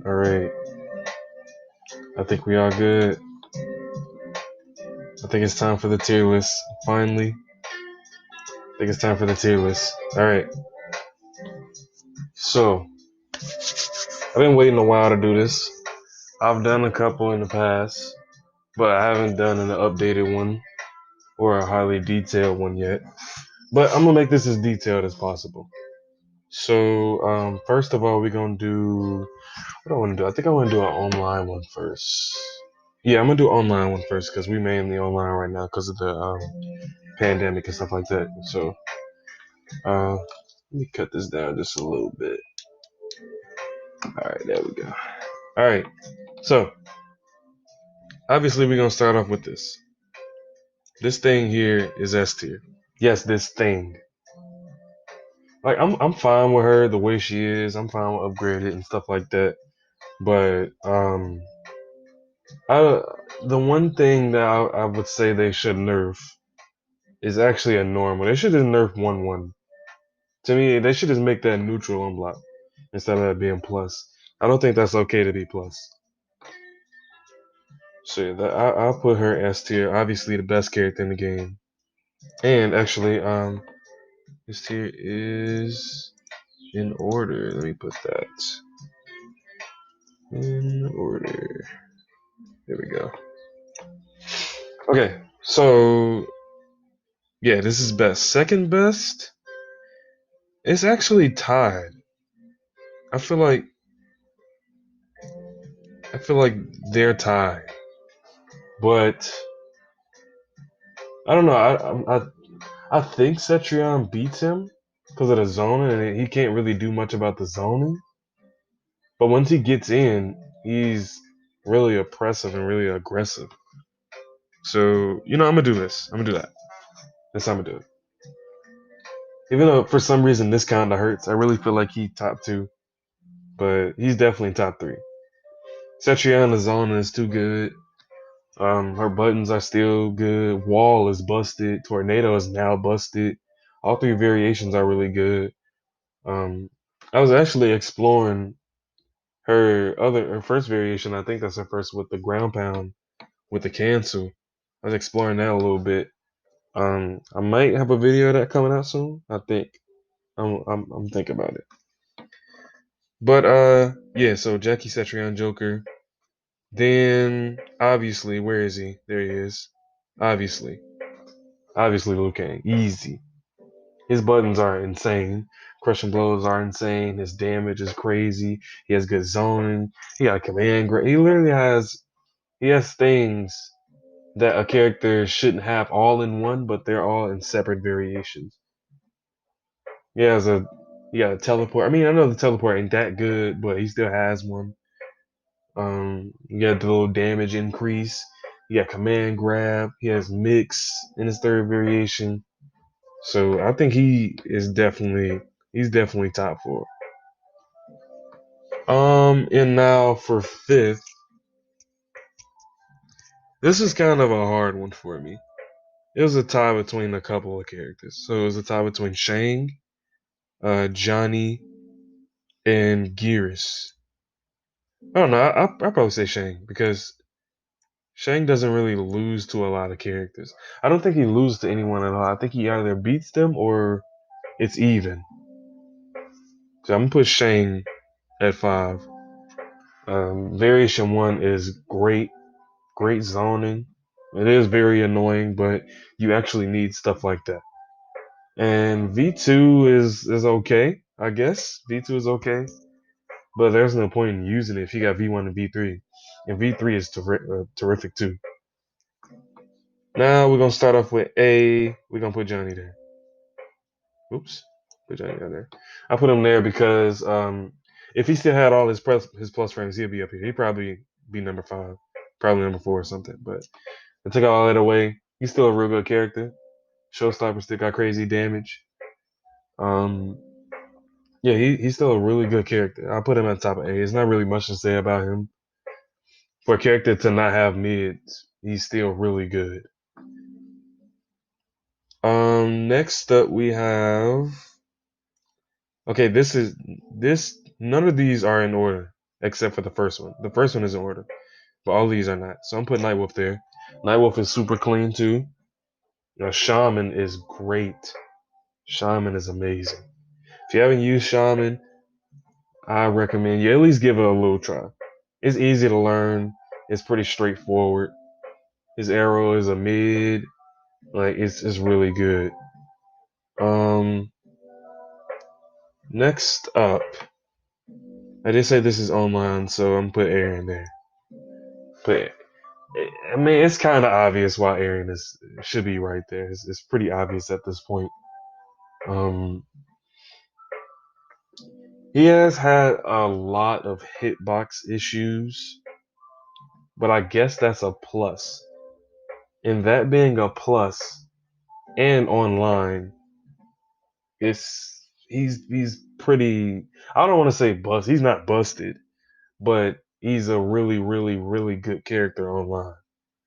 All right. I think we all good. I think it's time for the tier list. Finally. I think it's time for the tier list. All right. So, I've been waiting a while to do this. I've done a couple in the past, but I haven't done an updated one or a highly detailed one yet. But I'm gonna make this as detailed as possible. So, first of all, we're gonna do what do I want to do. I think I want to do an online one first. Yeah, I'm gonna do online one first because we mainly online right now because of the pandemic and stuff like that. So, let me cut this down just a little bit. All right, there we go. All right, so obviously we're gonna start off with this. This thing here is S tier. Yes, this thing. Like I'm fine with her the way she is. I'm fine with upgraded and stuff like that. But I the one thing that I would say they should nerf is actually a normal. They should just nerf 1-1. To me, they should just make that neutral unblock instead of that being plus. I don't think that's okay to be plus. So yeah, I'll put her S tier. Obviously, the best character in the game. And actually, this tier is in order. Let me put that in order. There we go. Okay, so yeah, this is best. Second best, it's actually tied. I feel like I feel like they're tied, but I don't know. I think Cetrion beats him because of the zoning, and he can't really do much about the zoning. But once he gets in, he's really oppressive and really aggressive. So I'm gonna do this. I'm gonna do that. That's how I'm gonna do it. Even though for some reason this kind of hurts, I really feel like he's top two, but he's definitely top three. Cetrion, the zoning is too good. Her buttons are still good. Wall is busted. Tornado is now busted. All three variations are really good. Um, I was actually exploring her first variation. I think that's her first with the ground pound with the cancel. I was exploring that a little bit. I might have a video of that coming out soon. I think I'm thinking about it. But yeah. So Jackie Cetrion Joker. Then obviously, where is he? There he is. Obviously. Obviously, Liu Kang. Easy. His buttons are insane. Crushing blows are insane. His damage is crazy. He has good zoning. He got a command grab. He has things that a character shouldn't have all in one, but they're all in separate variations. He has a he got a teleport. I mean, I know the teleport ain't that good, but he still has one. You got the little damage increase. He got command grab. He has mix in his third variation. So I think he's definitely top four. And now for fifth, this is kind of a hard one for me. It was a tie between a couple of characters. So it was a tie between Shang, Johnny, and Geras. I don't know. I'll probably say Shang because Shang doesn't really lose to a lot of characters. I don't think he loses to anyone at all. I think he either beats them or it's even. So I'm gonna put Shang at 5. Variation 1 is great zoning. It is very annoying, but you actually need stuff like that. And V2 is okay, I guess. V2 is okay, but there's no point in using it if you got V1 and V3. And V3 is terrific too. Now we're gonna start off with A. We're gonna put Johnny there. Oops, put Johnny down there. I put him there because if he still had all his plus frames, he'd be up here. He'd probably be number 5, probably number 4 or something. But I took all that away. He's still a real good character. Showstopper still got crazy damage. Um, yeah, he's still a really good character. I put him at top of A. There's not really much to say about him. For a character to not have mids, he's still really good. Next up we have. Okay, this none of these are in order. except for the first one. The first one is in order, but all these are not. So I'm putting Nightwolf there. Nightwolf is super clean too. Shaman is great. Shaman is amazing. If you haven't used Shaman, I recommend you at least give it a little try. It's easy to learn. It's pretty straightforward. His arrow is a mid. Like it's really good. Um, Next up, I did say this is online, so I'm put Erron there. But I mean, it's kind of obvious why Erron is should be right there. It's pretty obvious at this point. Um, he has had a lot of hitbox issues, but I guess that's a plus. And that being a plus, and online, he's pretty. I don't want to say bust. He's not busted, but he's a really good character online.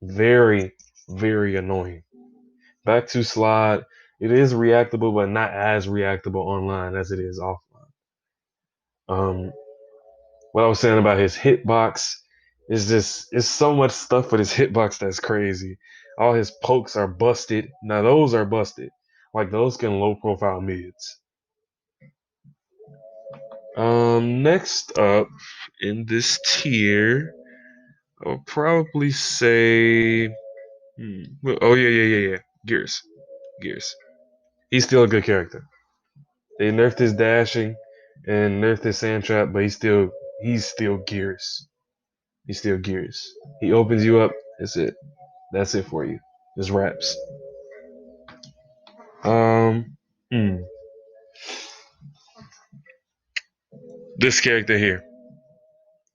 Very very annoying. Back to slide. It is reactable, but not as reactable online as it is offline. What I was saying about his hitbox is just it's so much stuff with his hitbox that's crazy. All his pokes are busted. Now those are busted. Like those can low profile mids. Next up in this tier, I'll probably say, oh yeah. Geras. He's still a good character. They nerfed his dashing and nerfed his sand trap, but he's still Geras. He's still Geras. He opens you up. That's it. That's it for you. Just raps. Um, hmm. This character here.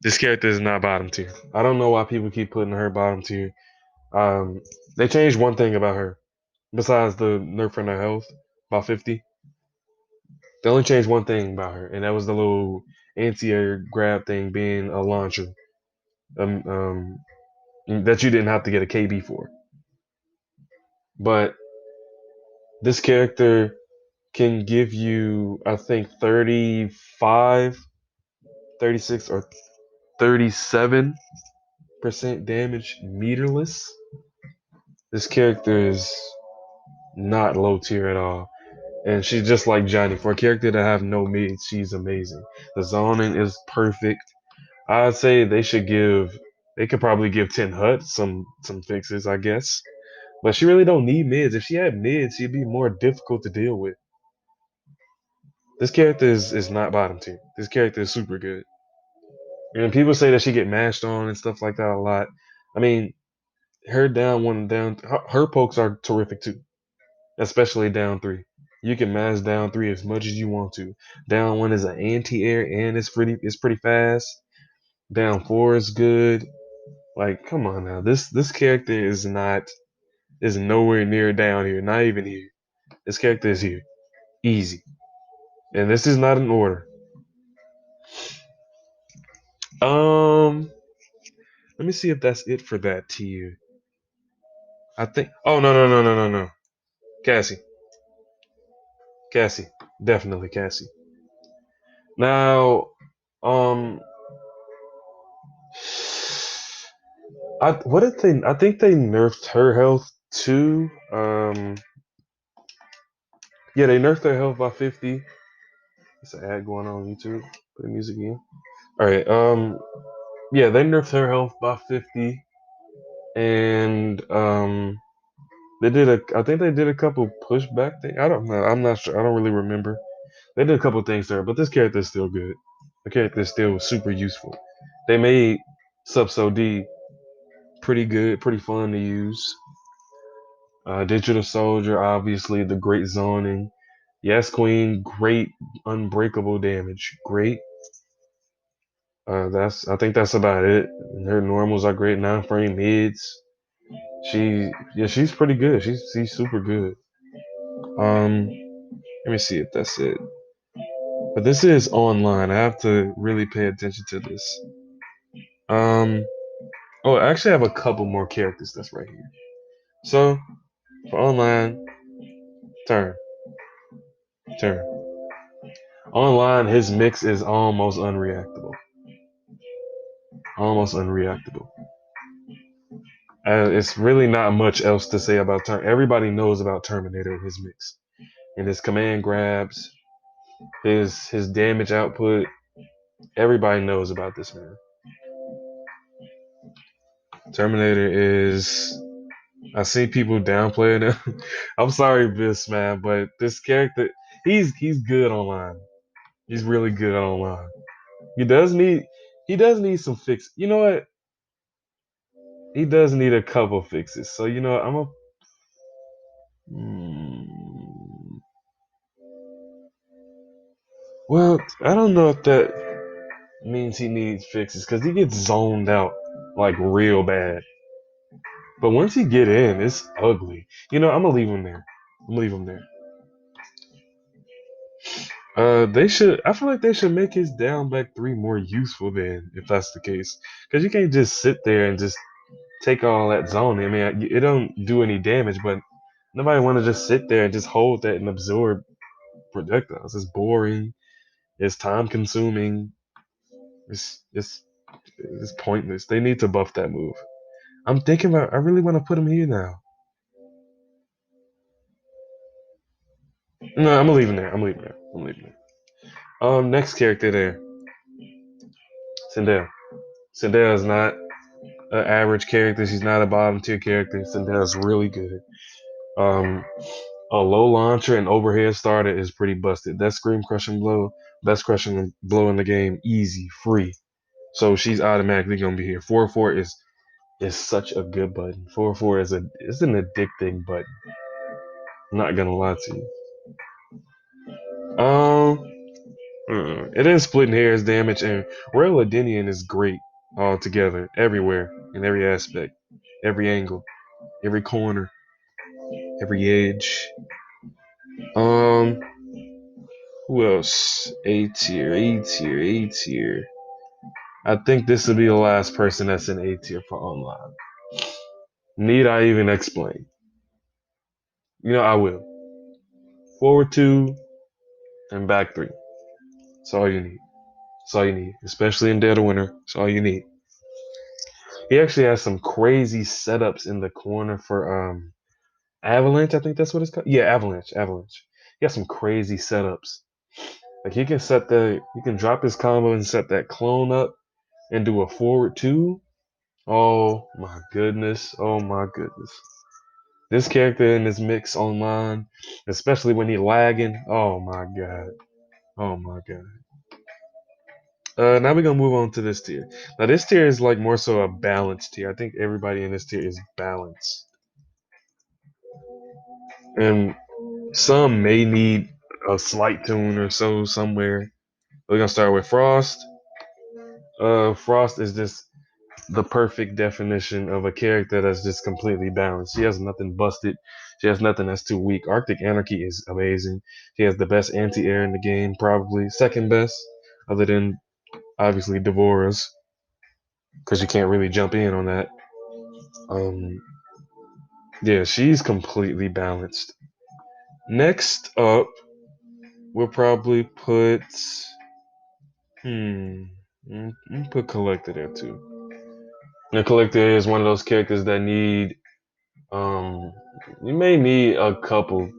This character is not bottom tier. I don't know why people keep putting her bottom tier. Um, they changed one thing about her, besides the nerfing her health by 50. They only changed one thing about her, and that was the little anti-air grab thing being a launcher. Um, um, that you didn't have to get a KB for. But this character can give you, I think, 35, 36, or 37% damage meterless. This character is not low tier at all. And she's just like Johnny. For a character to have no mid, she's amazing. The zoning is perfect. I'd say they could probably give 10 Hut some fixes, I guess. But she really don't need mids. If she had mids, she'd be more difficult to deal with. This character is not bottom tier. This character is super good. And people say that she get mashed on and stuff like that a lot. I mean, her down one down her pokes are terrific too, especially down three. You can mash down three as much as you want to. Down one is an anti-air and it's pretty fast. Down four is good. Like, come on now. This character is nowhere near down here. Not even here. This character is here. Easy. And this is not an order. Um, Let me see if that's it for that tier. I think. Oh no. Cassie. Cassie. Definitely Cassie. Now, um, what did they? I think they nerfed her health too. Yeah, they nerfed her health by 50. It's an ad going on YouTube. Put the music in. All right. Yeah, they nerfed her health by 50, and I think they did a couple pushback things. I don't know. I'm not sure. I don't really remember. They did a couple things there, but this character is still good. The character is still super useful. They made Subso D pretty good, pretty fun to use. Digital Soldier, obviously, the great zoning. Yes, Queen, great unbreakable damage. Great. I think that's about it. Her normals are great. 9 frame mids. She's pretty good. She's super good. Let me see if that's it. But this is online. I have to really pay attention to this. Um, oh, I actually have a couple more characters that's right here. So for online, turn, turn. Online, his mix is almost unreactable. almost unreactable. It's really not much else to say about Everybody knows about Terminator and his mix, and his command grabs, his damage output. Everybody knows about this man. Terminator is. I see people downplaying him. I'm sorry, Biss, man, but this character, he's good online. He's really good online. He does need some fix. You know what? He does need a couple fixes. So you know, I'm a. Mm, well, I don't know if that means he needs fixes because he gets zoned out like real bad. But once he get in, it's ugly. You know, I'm gonna leave him there. I'm gonna leave him there. They should. I feel like they should make his down back three more useful then, if that's the case. Because you can't just sit there and just take all that zoning. I mean, it don't do any damage, but nobody want to just sit there and just hold that and absorb projectiles. It's boring. It's time consuming. It's it's it's pointless. They need to buff that move. I'm thinking about. I really want to put him here now. No, I'm gonna leave him there. I'm leaving there. I'm leaving there. Next character there, Sindel. Sindel is not an average character. She's not a bottom tier character. Sindel's really good. Um, a low launcher and overhead starter is pretty busted. That scream crushing blow, best crushing blow in the game, easy, free. So she's automatically gonna be here. 4-4 is such a good button. 4-4 is an addicting button. I'm not gonna lie to you. It is splitting hairs damage, and Royal Adenian is great all together, everywhere, in every aspect, every angle, every corner, every edge. Um, who else? A tier, A tier, A tier. I think this will be the last person that's in A tier for online. Need I even explain? You know, I will. Forward two and back three. That's all you need. That's all you need. Especially in Dead of Winter. That's all you need. He actually has some crazy setups in the corner for Avalanche. I think that's what it's called. Yeah, Avalanche. Avalanche. He has some crazy setups. Like he can drop his combo and set that clone up and do a forward two. Oh my goodness. Oh my goodness. This character in this mix online, especially when he lagging. Oh my god. Oh my god. Now we're gonna move on to this tier. Now this tier is like more so a balanced tier. I think everybody in this tier is balanced, and some may need a slight tune or so somewhere. We're gonna start with Frost. Frost is just the perfect definition of a character that's just completely balanced. She has nothing busted. She has nothing that's too weak. Arctic Anarchy is amazing. She has the best anti-air in the game, probably second best, other than obviously Devora's, because you can't really jump in on that. Um, yeah, she's completely balanced. Next up, we'll probably put put Kollektor there too. The Kollektor is one of those characters that need Um, you may need a couple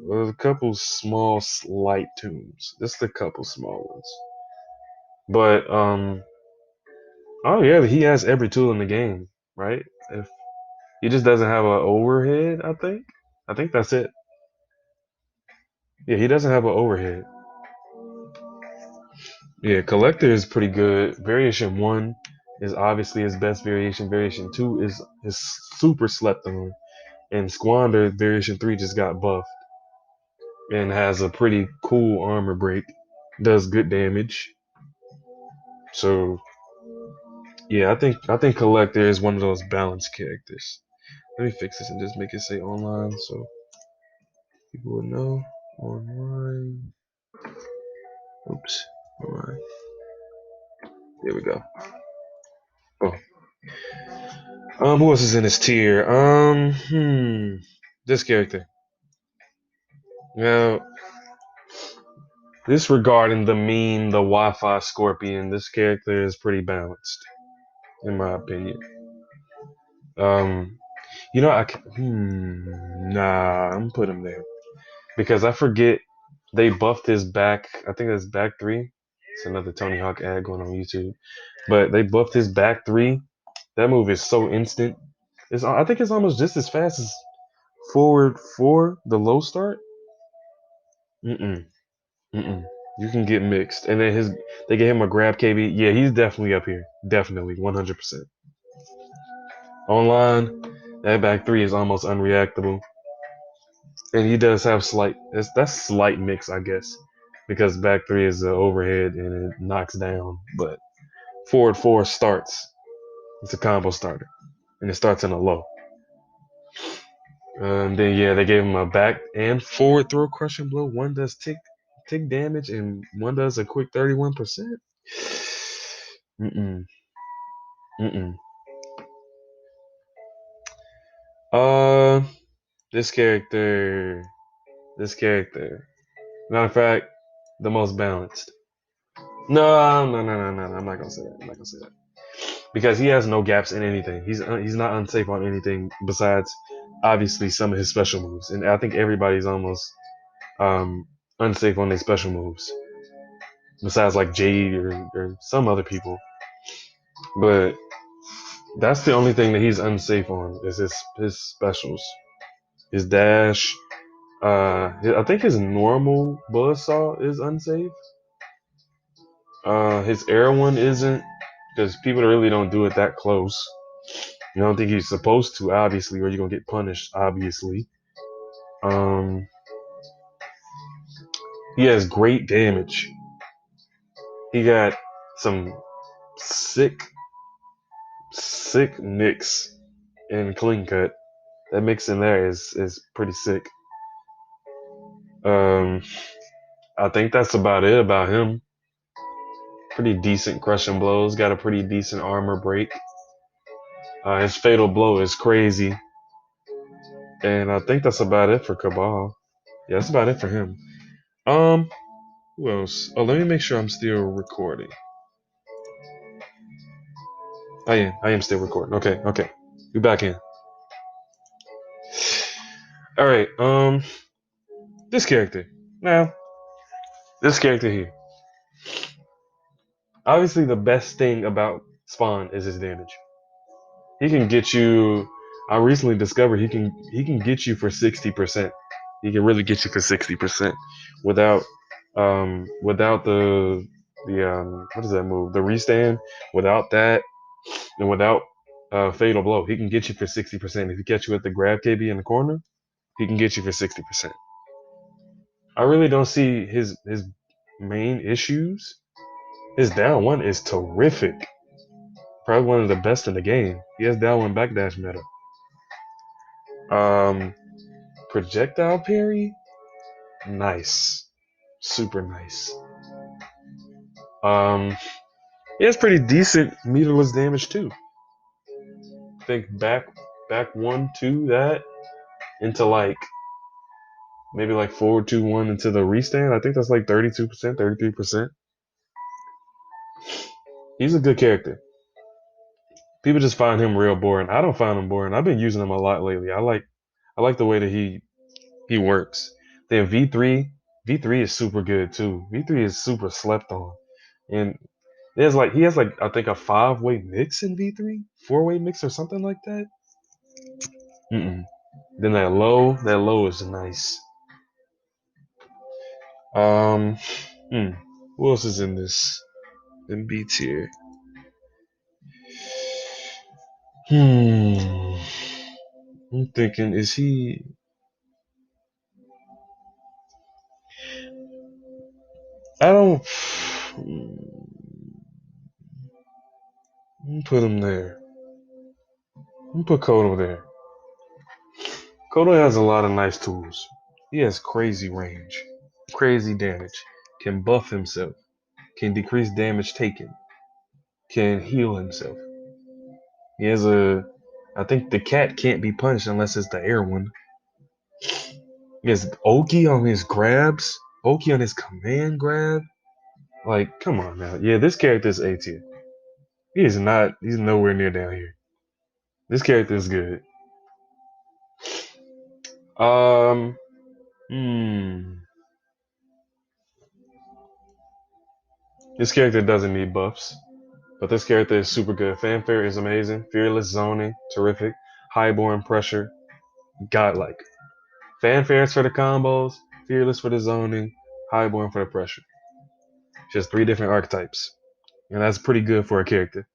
small slight tunes, just a couple small ones. But oh yeah, he has every tool in the game, right? If he just doesn't have an overhead, I think that's it. Yeah, he doesn't have an overhead. Yeah, Kollektor is pretty good. Variation one is obviously his best variation. Variation two is super slept on, and Squander variation three just got buffed and has a pretty cool armor break. Does good damage. So yeah, I think Kollektor is one of those balanced characters. Let me fix this and just make it say online so people would know. Online. Oops. Online. There we go. Oh. Who else is in this tier? This character. Now, disregarding the meme, the Wi-Fi Scorpion, this character is pretty balanced. in my opinion. You know, nah, I'm gonna put him there because I forget they buffed his back. I think that's back three. It's another Tony Hawk ad going on YouTube, but they buffed his back three. That move is so instant. I think it's almost just as fast as forward four, the low start. Mm-mm. Mm-mm. You can get mixed. And then they gave him a grab KB. Yeah, he's definitely up here. Definitely, 100%. Online, that back three is almost unreactable. And he does have that's slight mix, I guess. Because back three is the overhead and it knocks down. But forward four starts. It's a combo starter. And it starts in a low. Then yeah, they gave him a back and forward throw crushing blow. One does tick damage and one does a quick 31%. Mm-mm. Mm-mm. Uh, this character. This character. Matter of fact, the most balanced. No. I'm not gonna say that. I'm not gonna say that because he has no gaps in anything. He's not unsafe on anything besides obviously some of his special moves, and I think everybody's almost unsafe on their special moves besides like Jade or some other people. But that's the only thing that he's unsafe on is his specials, his dash. I think his normal buzzsaw is unsafe. His air one isn't because people really don't do it that close. You don't think he's supposed to, obviously, or you're gonna get punished, obviously. Um, he has great damage. He got some sick, sick nicks in clean cut. That mix in there is pretty sick. Um, I think that's about it about him. Pretty decent crushing blows. Got a pretty decent armor break. His fatal blow is crazy. And I think that's about it for Kabal. Yeah, that's about it for him. Um, who else? Oh, let me make sure I'm still recording. I am still recording. Okay. We back in. All right. This character. Now, this character here. Obviously, the best thing about Spawn is his damage. He can get you. I recently discovered he can get you for 60%. He can really get you for 60% without without the what is that move? The restand. Without that and without fatal blow, he can get you for 60%. If he catch you at the grab KB in the corner, he can get you for 60%. I really don't see his main issues. His down one is terrific. Probably one of the best in the game. He has down one backdash meta. Um, projectile parry, nice, super nice. Um, he has pretty decent meterless damage too. I think back one two that into like maybe like forward 2-1 into the restand. I think that's like 32%, 33%. He's a good character. People just find him real boring. I don't find him boring. I've been using him a lot lately. I like the way that he works. Then V3 is super good too. V3 is super slept on. And he has like I think a 5-way mix in V3, 4-way mix or something like that. Mm-mm. Then that low is nice. Um, who else is in this in B tier? Hmm. I'm thinking, is he? I don't. Put him there. Put Kotal there. Kotal has a lot of nice tools. He has crazy range, crazy damage, can buff himself, can decrease damage taken, can heal himself. He has I think the cat can't be punched unless it's the air one. He has Oki on his grabs, Oki on his command grab. Like, come on now. Yeah, this character is A tier. He is not. He's nowhere near down here. This character is good. Um. Hmm. This character doesn't need buffs, but this character is super good. Fanfare is amazing. Fearless zoning, terrific. Highborn pressure, godlike. Fanfares for the combos, fearless for the zoning, highborn for the pressure. Just 3 different archetypes, and that's pretty good for a character.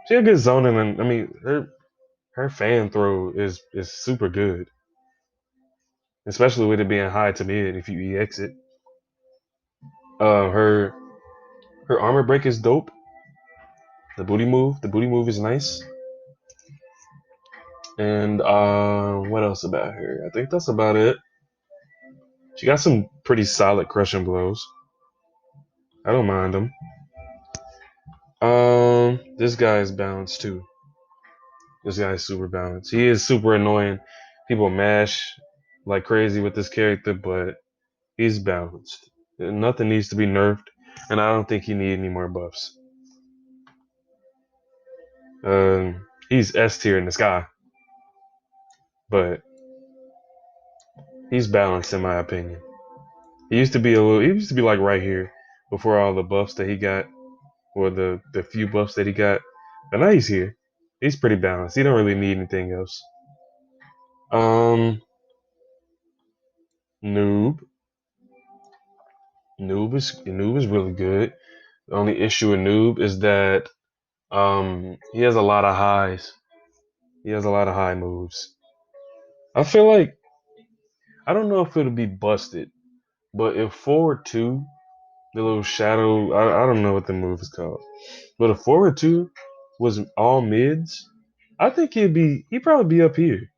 She had good zoning, and I mean her fan throw is super good, especially with it being high to mid if you EX it. Her armor break is dope. The booty move is nice. And what else about her? I think that's about it. She got some pretty solid crushing blows. I don't mind them. This guy is balanced too. This guy is super balanced. He is super annoying. People mash like crazy with this character, but he's balanced. Nothing needs to be nerfed, and I don't think he needs any more buffs. He's S tier in the sky, but he's balanced in my opinion. He used to be he used to be like right here before all the buffs that he got, or the few buffs that he got. But now he's here. He's pretty balanced. He don't really need anything else. Um, Noob. Noob is really good. The only issue with Noob is that he has a lot of highs. He has a lot of high moves. I feel like I don't know if it'll be busted, but if forward two, the little shadow, I don't know what the move is called, but if forward two was all mids, I think he'd probably be up here.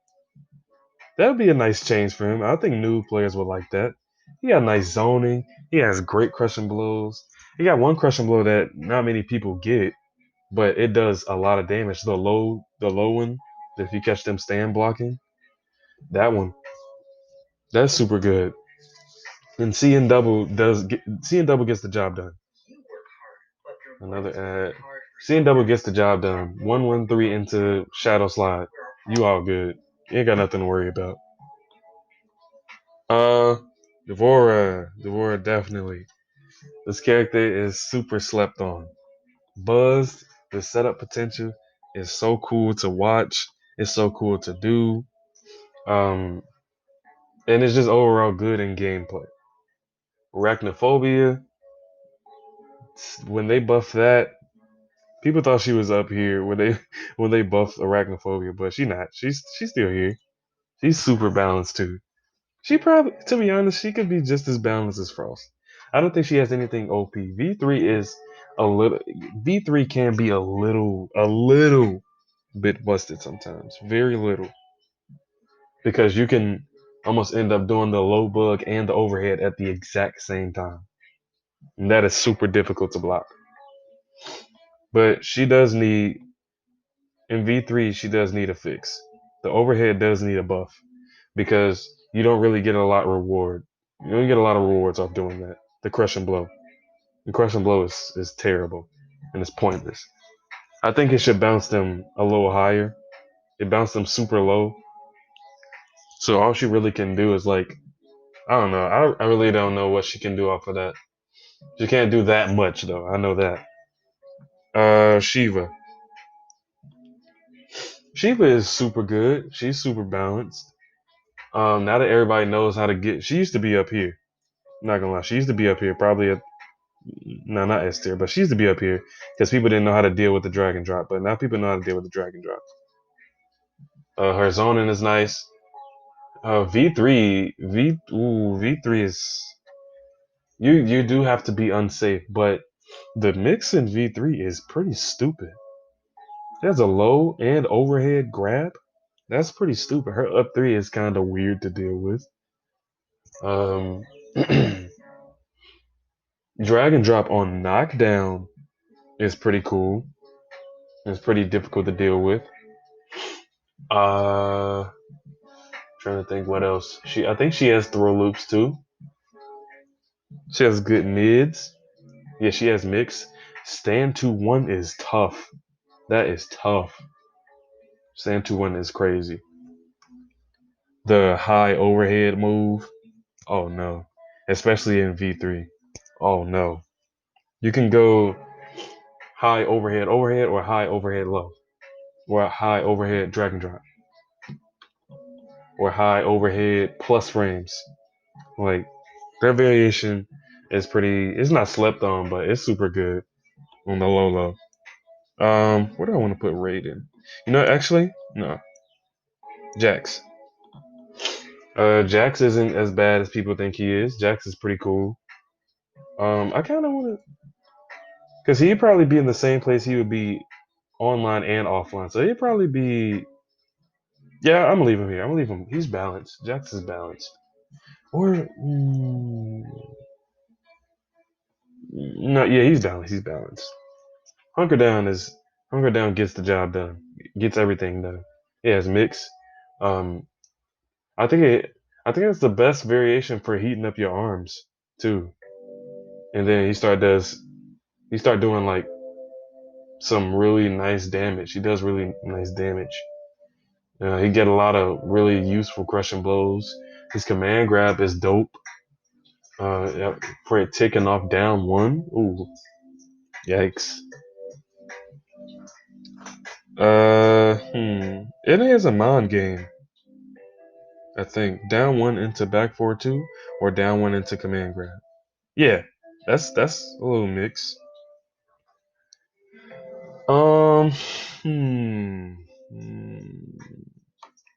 That would be a nice change for him. I think new players would like that. He got nice zoning. He has great crushing blows. He got one crushing blow that not many people get, but it does a lot of damage. The low one, if you catch them stand blocking, that one, that's super good. And CN double gets the job done. Another ad. CN double gets the job done. 113 into Shadow Slide. You all good. You ain't got nothing to worry about. Uh, Devora definitely. This character is super slept on. Buzzed, the setup potential is so cool to watch. It's so cool to do. Um, and it's just overall good in gameplay. Arachnophobia, when they buffed that, people thought she was up here when they when they buffed arachnophobia, but she not. She's still here. She's super balanced too. She probably, to be honest, she could be just as balanced as Frost. I don't think she has anything OP. V3 is a little. V3 can be a little bit busted sometimes. Very little, because you can almost end up doing the low bug and the overhead at the exact same time, and that is super difficult to block. But she does need in V3. She does need a fix. The overhead does need a buff because you don't really get a lot reward. You don't get a lot of rewards off doing that. The crush and blow. The crush and blow is terrible and it's pointless. I think it should bounce them a little higher. It bounced them super low. So all she really can do is like, I don't know. I really don't know what she can do off of that. She can't do that much though. I know that. Sheeva. Sheeva is super good. She's super balanced. Now that everybody knows how to get, she used to be up here. I'm not gonna lie, she used to be up here, probably at no, not S tier, but she used to be up here because people didn't know how to deal with the drag and drop. But now people know how to deal with the drag and drop. Her zoning is nice. V3 is you do have to be unsafe, but the mix in V3 is pretty stupid. There's a low and overhead grab. That's pretty stupid. Her up three is kind of weird to deal with. Um, drag and drop on knockdown is pretty cool. It's pretty difficult to deal with. Uh, Trying to think what else. I think she has throw loops too. She has good mids. Yeah, she has mix. Stand to one is tough. That is tough. Stand to one is crazy. The high overhead move. Oh no. Especially in V3. Oh no. You can go high overhead overhead or high overhead low. Or high overhead drag and drop. Or high overhead plus frames. Like that variation is pretty, it's not slept on, but it's super good on the low low. Where do I want to put Raiden? You know, actually, no. Jax. Jax isn't as bad as people think he is. Jax is pretty cool. I kind of want to, because he'd probably be in the same place he would be online and offline. So he'd probably be, yeah, I'm gonna leave him here. I'm gonna leave him. He's balanced. Jax is balanced. Or, no, yeah, he's balanced. He's balanced. Hunker down is, hunker down gets the job done. Gets everything done. Yeah, it's mix. Um, I think it, I think it's the best variation for heating up your arms too. And then he start doing like some really nice damage. He does really nice damage. He get a lot of really useful crushing blows. His command grab is dope. Yeah, for it ticking off down one. Ooh, yikes. It is a mind game. I think down one into back 4-2 or down one into command grab. Yeah, that's a little mix. Um, hmm, hmm.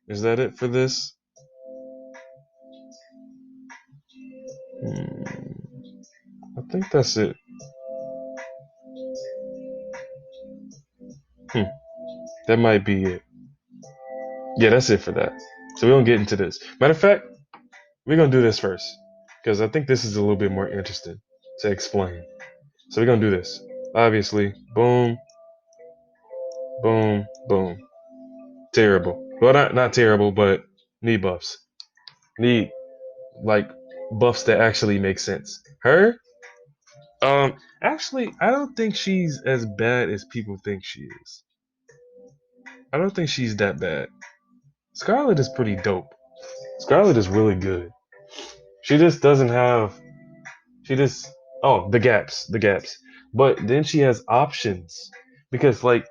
Is that it for this? I think that's it. Hmm, that might be it. Yeah, that's it for that. So we don't get into this. Matter of fact, we're gonna do this first because I think this is a little bit more interesting to explain. So we're gonna do this. Obviously, boom, boom, boom. Terrible. Well, not terrible, but need buffs. Need like buffs that actually make sense. Her, actually, I don't think she's as bad as people think she is. I don't think she's that bad. Skarlet is pretty dope. Skarlet is really good. She just doesn't have. She just. Oh, the gaps. But then she has options because like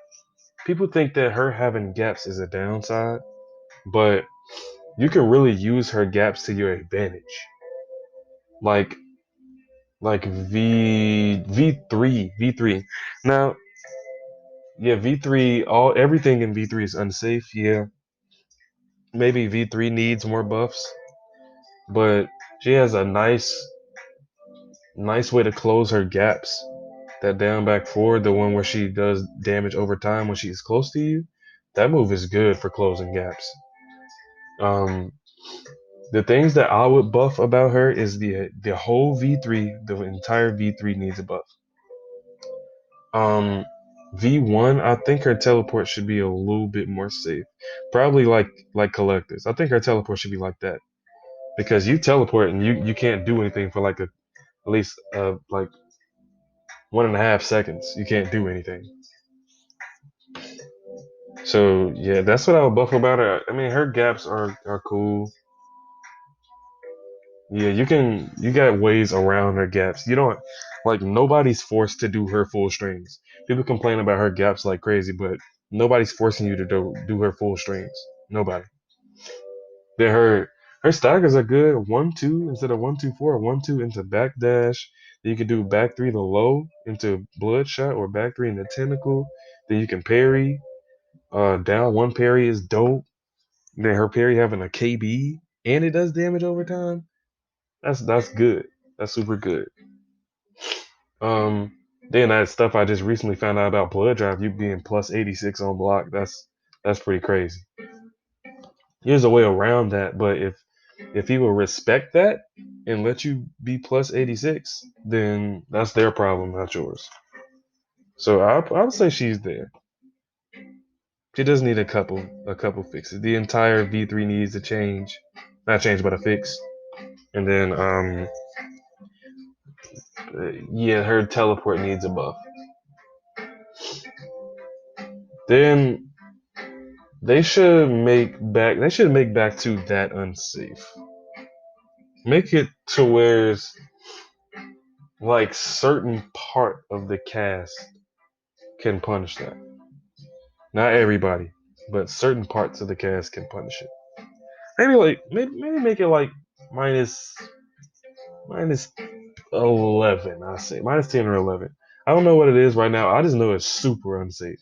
people think that her having gaps is a downside, but you can really use her gaps to your advantage. Like V3. Now, yeah, V3, all everything in V3 is unsafe. Yeah, maybe V3 needs more buffs, but she has a nice way to close her gaps. That down back forward, the one where she does damage over time when she's close to you, that move is good for closing gaps. Um, the things that I would buff about her is the whole V3, the entire V3 needs a buff. Um, V1, I think her teleport should be a little bit more safe. Probably like Kollektors. I think her teleport should be like that because you teleport and you can't do anything for like at least like 1.5 seconds. You can't do anything. So yeah, that's what I would buff about her. I mean, her gaps are cool. Yeah, you got ways around her gaps. You don't like nobody's forced to do her full strings. People complain about her gaps like crazy, but nobody's forcing you to do her full strings. Nobody. Then her staggers are good. 1-2 instead of 1-2-4. 1-2 into backdash. Then you can do back three to low into bloodshot or back three into tentacle. Then you can parry. Down one parry is dope. Then her parry having a KB and it does damage over time. That's good. That's super good. Um, then that stuff I just recently found out about blood drive, you being plus 86 on block. That's pretty crazy. There's a way around that, but if he will respect that and let you be plus 86, then that's their problem, not yours. So I would say she's there. She does need a couple fixes. The entire V3 needs to change, not change, but a fix. And then yeah, her teleport needs a buff. Then they should make back to that unsafe. Make it to where like certain part of the cast can punish that. Not everybody, but certain parts of the cast can punish it. Maybe make it like minus minus 11. I say minus 10 or 11. I don't know what it is right now. I just know it's super unsafe.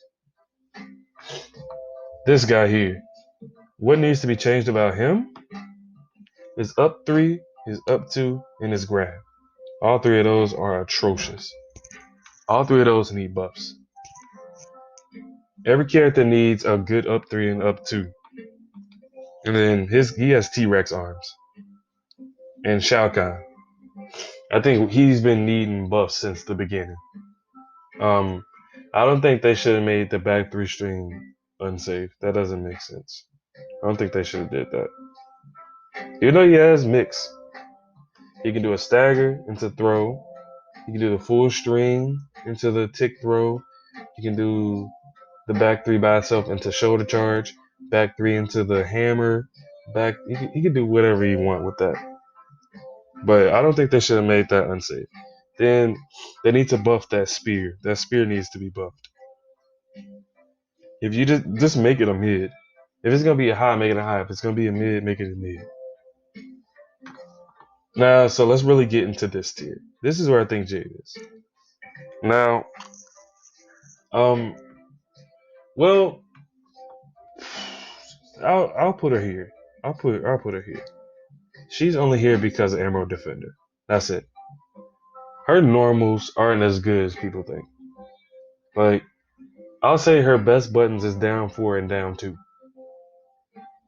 This guy here. What needs to be changed about him is up three, his up two, and his grab. All three of those are atrocious. All three of those need buffs. Every character needs a good up three and up two. And then he has T-Rex arms. And Shao Kahn. I think he's been needing buffs since the beginning. Um, I don't think they should have made the back three string unsafe. That doesn't make sense. I don't think they should have did that. Even though he has mix, he can do a stagger into throw. He can do the full string into the tick throw. He can do the back three by itself into shoulder charge. Back three into the hammer. Back he can do whatever he want with that. But I don't think they should have made that unsafe. Then they need to buff that spear. That spear needs to be buffed. If you just make it a mid. If it's gonna be a high, make it a high. If it's gonna be a mid, make it a mid. Now, so let's really get into this tier. This is where I think Jade is. Now, um, well, I'll put her here. I'll put her here. She's only here because of Emerald Defender. That's it. Her normals aren't as good as people think. Like, I'll say her best buttons is down four and down two.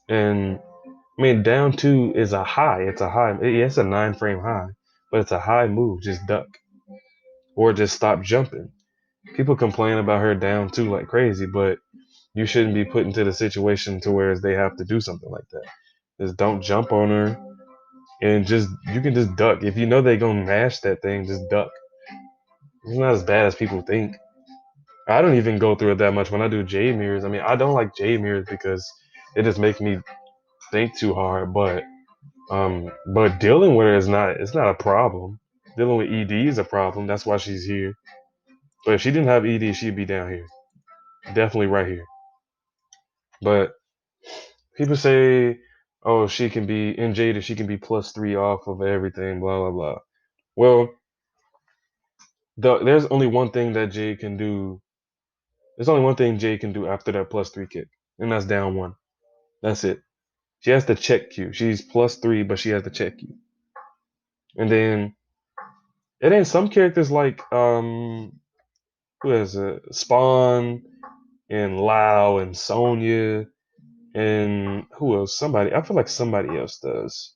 And I mean, down two is a high. It's a high. Yeah, it's a 9-frame high, but it's a high move. Just duck or just stop jumping. People complain about her down two like crazy, but you shouldn't be put into the situation to where they have to do something like that. Just don't jump on her and you can just duck. If you know they're gonna mash that thing, just duck. It's not as bad as people think. I don't even go through it that much when I do J mirrors. I mean, I don't like J mirrors because it just makes me think too hard, but dealing with her is not it's not a problem. Dealing with ED is a problem. That's why she's here. But if she didn't have ED, she'd be down here. Definitely right here. But people say, oh, she can be in Jada, she can be plus 3 off of everything, blah blah blah. Well, there's only one thing that Jade can do. There's only one thing Jade can do after that plus 3 kick, and that's down one. That's it. She has to check Q. She's plus 3, but she has to check Q. And then some characters like who is it? Spawn and Lao and Sonya and who else? Somebody. I feel like somebody else does.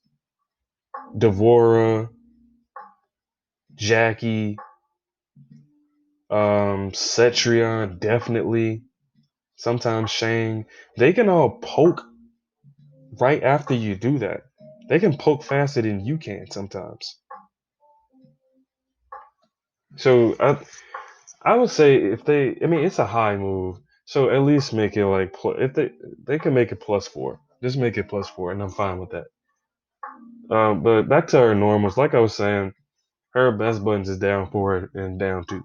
Devora, Jackie, Cetrion, definitely. Sometimes Shang. They can all poke right after you do that. They can poke faster than you can sometimes. So I would say if I mean it's a high move, so at least make it like if they can make it plus 4, just make it plus 4, and I'm fine with that. But back to her normals, like I was saying, her best buttons is down 4 and down 2.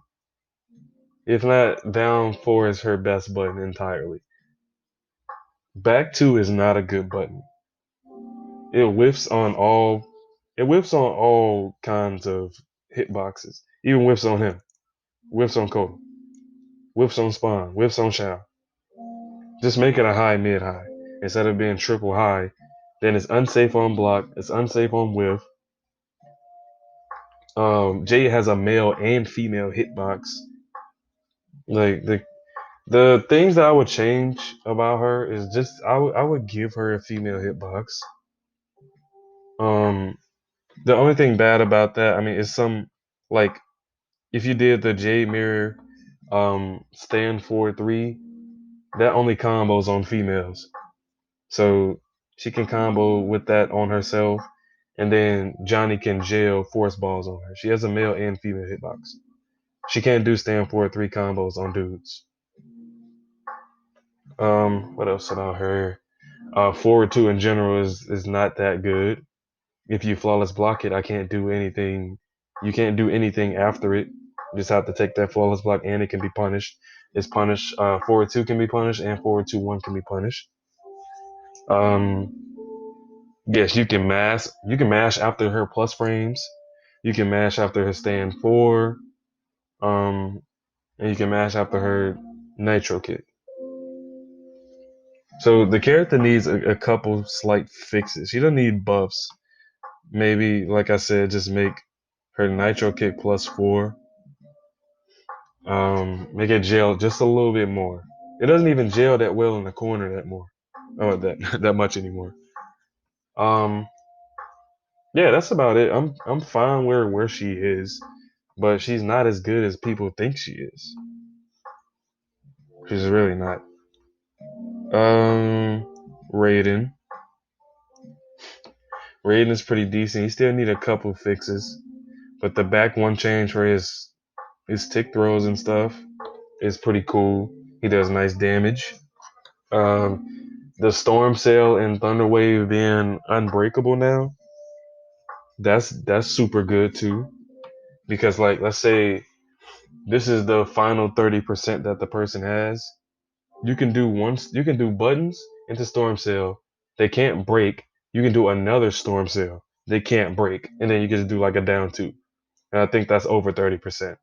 If not, down 4 is her best button entirely. Back 2 is not a good button. It whiffs on all. It whiffs on all kinds of hitboxes. Even whiffs on him. Whiffs on Kotal. Whiffs on Spawn. Whiffs on Shao. Just make it a high, mid, high instead of being triple high. Then it's unsafe on block. It's unsafe on whiff. Jay has a male and female hitbox. Like the things that I would change about her is just I would give her a female hitbox. Um, the only thing bad about that, I mean, is some like if you did the J mirror stand 4-3, that only combos on females. So she can combo with that on herself, and then Johnny can jail force balls on her. She has a male and female hitbox. She can't do stand 4-3 combos on dudes. What else about her? Forward two in general is not that good. If you flawless block it, I can't do anything. You can't do anything after it. You just have to take that flawless block, and it can be punished. It's punished. Forward two can be punished, and forward two one can be punished. Um, yes, you can mash. You can mash after her plus frames. You can mash after her stand four. Um, and you can mash after her nitro kick. So the character needs a couple slight fixes. She doesn't need buffs. Maybe, like I said, just make her nitro kick plus four. Make it jail just a little bit more. It doesn't even jail that well in the corner that more. Oh, that that much anymore. Um, yeah, that's about it. I'm fine where she is, but she's not as good as people think she is. She's really not. Um, Raiden. Raiden is pretty decent. He still need a couple fixes, but the back one change for his tick throws and stuff is pretty cool. He does nice damage. The Storm Sail and Thunder Wave being unbreakable now, that's super good too. Because like let's say this is the final 30% that the person has. You can do buttons into Storm Sail. They can't break. You can do another Storm Sail. They can't break. And then you can just do like a down two. And I think that's over 30%.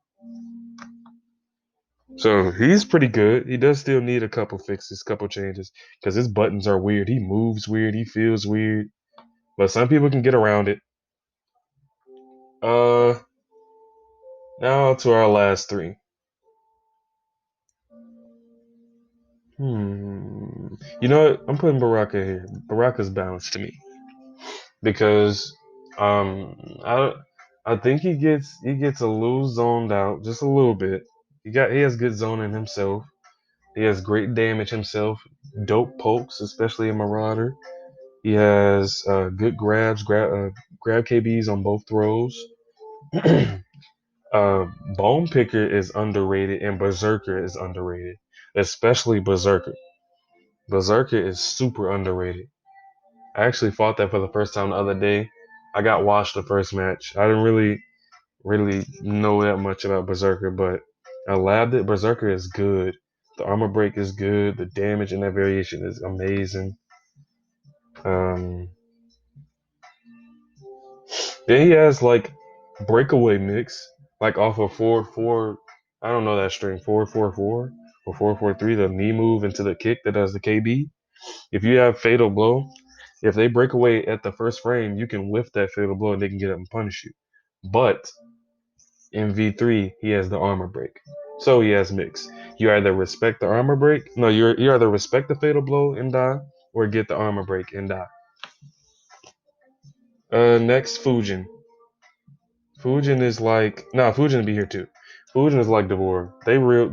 So he's pretty good. He does still need a couple fixes, couple changes, because his buttons are weird. He moves weird. He feels weird. But some people can get around it. Uh, Now to our last three. You know what? I'm putting Baraka here. Baraka's balanced to me because um I I think he gets a little zoned out, just a little bit. He has good zoning himself. He has great damage himself. Dope pokes, especially in Marauder. He has good grab KBs on both throws. Bone Picker is underrated and Berserker is underrated, especially Berserker. Berserker is super underrated. I actually fought that for the first time the other day. I got washed the first match. I didn't really know that much about Berserker, but I labbed it. Berserker is good. The armor break is good. The damage in that variation is amazing. Um, then he has like breakaway mix, like off of 4-4. I don't know that string 4-4-4 or 4-4-3. The knee move into the kick that does the KB. If you have fatal blow, if they break away at the first frame, you can whiff that fatal blow and they can get up and punish you. But in V3, he has the armor break. So he has mix. You either respect the armor break, no, you either respect the fatal blow and die, or get the armor break and die. Next Fujin. Fujin is like Fujin be here too. Fujin is like Devore.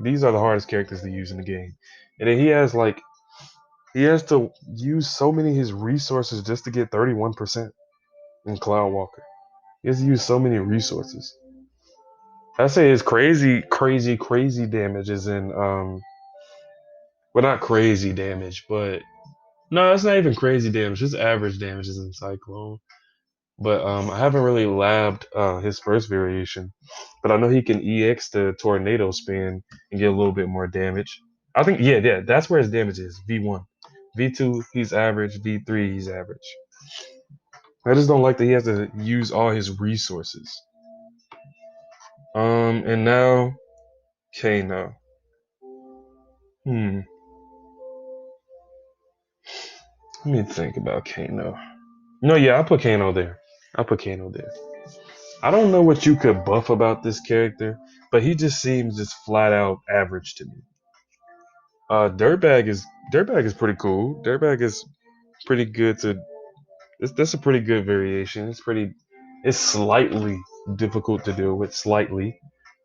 These are the hardest characters to use in the game. And then he has to use so many of his resources just to get 31% in Cloud Walker. He has to use so many resources. I say his crazy damage is in well, not crazy damage, but no, it's not even crazy damage. His average damage is in Cyclone. But I haven't really labbed his first variation, but I know he can EX the Tornado Spin and get a little bit more damage. I think yeah, that's where his damage is. V1, V2 he's average, V3 he's average. I just don't like that he has to use all his resources. And now Kano. Hmm. Let me think about Kano. No, yeah, I'll put Kano there. I'll put Kano there. I don't know what you could buff about this character, but he just seems just flat out average to me. Dirtbag is pretty cool. Dirtbag is pretty good to. That's a pretty good variation. It's slightly difficult to deal with, slightly,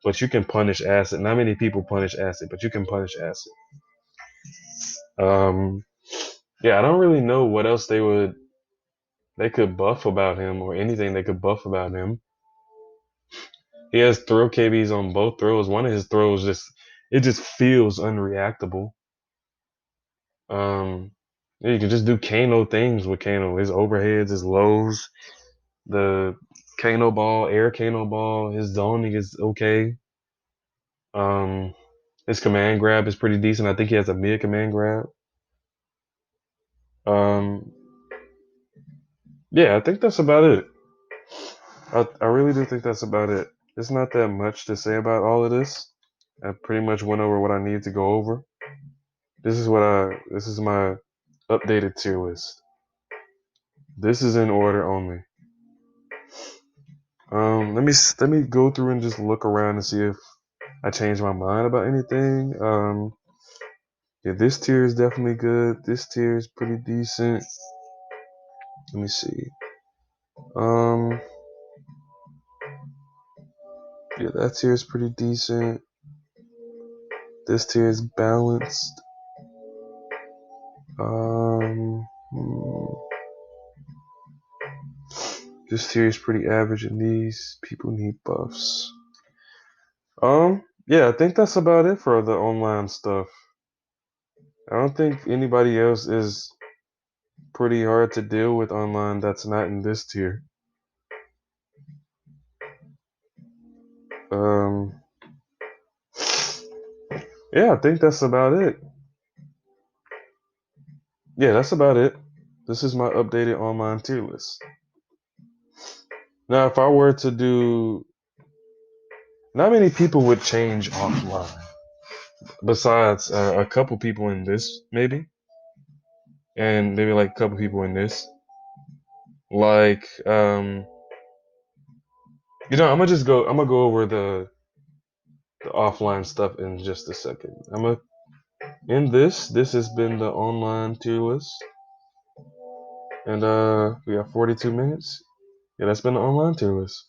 but you can punish acid. Not many people punish acid, but you can punish acid. Um, yeah, I don't really know what else they could buff about him or anything they could buff about him. He has throw KBs on both throws. One of his throws just feels unreactable. Yeah, you can just do Kano things with Kano. His overheads, his lows, the Kano ball, air Kano ball. His zoning is okay. Um, his command grab is pretty decent. I think he has a mid command grab. Um, yeah, I think that's about it. I really do think that's about it. There's not that much to say about all of this. I pretty much went over what I need to go over. This is my updated tier list. This is in order only. Let me go through and just look around and see if I changed my mind about anything. Yeah, this tier is definitely good. This tier is pretty decent. Let me see. Um, yeah, that tier is pretty decent. This tier is balanced. Hmm. This tier is pretty average, and these people need buffs. Yeah, I think that's about it for the online stuff. I don't think anybody else is pretty hard to deal with online that's not in this tier. Um, yeah, I think that's about it. Yeah, that's about it. This is my updated online tier list. Now, if I were to do, not many people would change offline. Besides a couple people in this, maybe, and maybe like a couple people in this. Like, I'm gonna just go. I'm gonna go over the offline stuff in just a second. I'm gonna in this. This has been the online tier list, and we got 42 minutes. Yeah, that's been the online tier list.